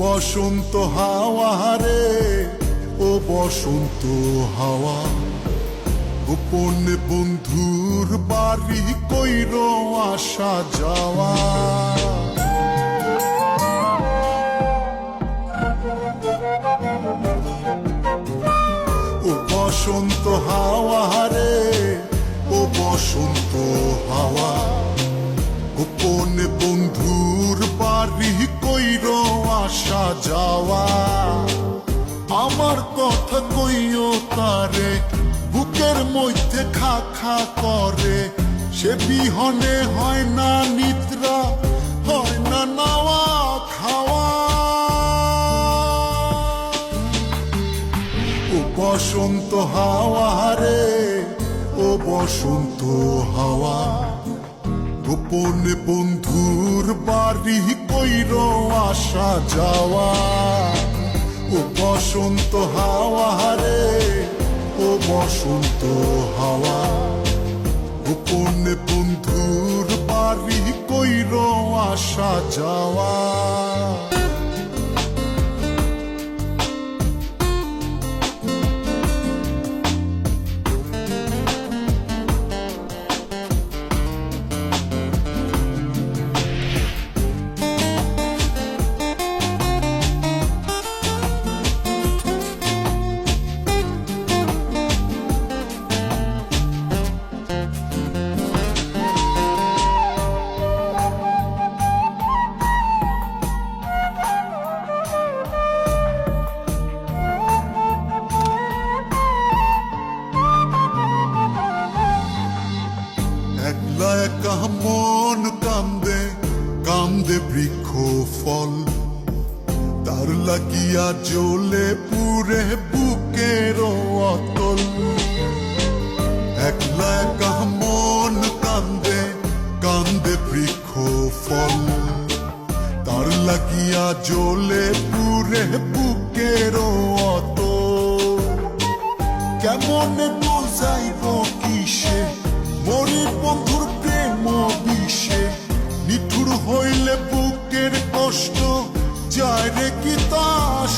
বসন্ত হাওয়া রে, ও বসন্ত হাওয়া, গোপন বন্ধুর বাড়ি কইর আসা যাওয়া। ও বসন্ত হাওয়া রে, ও বসন্ত হাওয়া, গোপন বন্ধুর বাড়ি কইর আসা যাওয়া। আমার কথা কইও তারে, বুকের মধ্যে খা খা করে, সে বিহনে হয় না নিদ্রা, হয় না নাওয়া খাওয়া। ও বসন্ত হাওয়া রে, ও বসন্ত হাওয়া, গোপন বন্ধুর বাড়ি কইর আসা যাওয়া। ও বসন্ত হাওয়া রে, ও বসন্ত হাওয়া, গোপন বন্ধুর বাড়ি কইর আসা যাওয়া। একলা একা মন কান্দে, কান্দে বৃক্ষ ফল, তার লাগিয়া জ্বলে পুরে বুকের অতল। একলা একা মন কান্দে, কান্দে বৃক্ষ ফল, তার লাগিয়া জ্বলে পুরে বুকের অতল। কেমন বুঝাইব কিসে মরির বন্ধুর প্রেম বিষে, নিঠুর হইলে বুকের কষ্ট যায় রে কি তা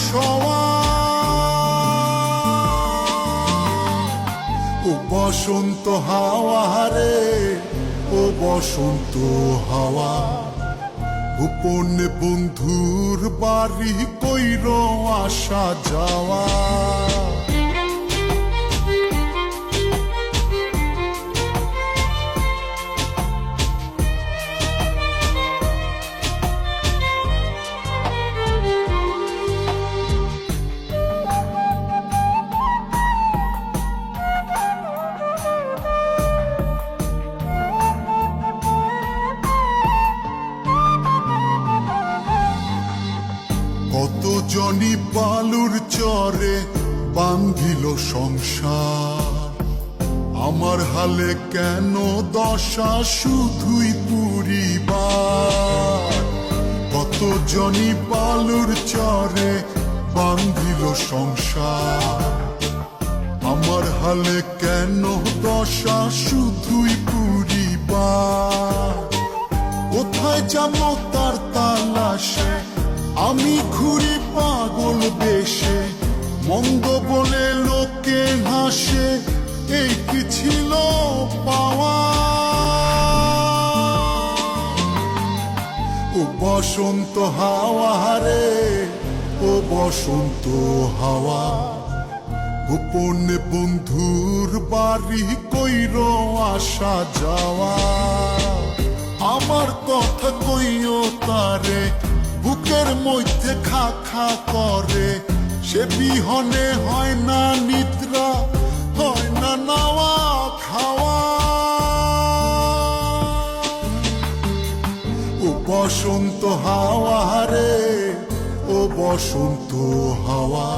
সওয়া। ও বসন্ত হাওয়া রে, ও বসন্ত হাওয়া, গোপন বন্ধুর বাড়ি কইর আসা যাওয়া। কত জনি বালুর চরে বান্ধিল সংসার, আমার হালে কেন দশা শুধুই পুরিবার। কত জনি বালুর চরে বান্ধিল সংসার, আমার হালে কেন দশা শুধুই পুরিবার। কোথায় যাবো তার তালাশে, আমি ঘুরি পাগল বেশে, মন্দ বলে লোকে হাসে, এই কি ছিল পাওয়া। ও বসন্ত হাওয়া রে, ও বসন্ত হাওয়া, গোপন বন্ধুর বাড়ি কইর আসা যাওয়া। আমার কথা কইও তারে, বুকের মধ্যে খা খা করে, সে বিহনে হয় না নিদ্রা, হয় না নাওয়া খাওয়া। ও বসন্ত হাওয়া রে, ও বসন্ত হাওয়া,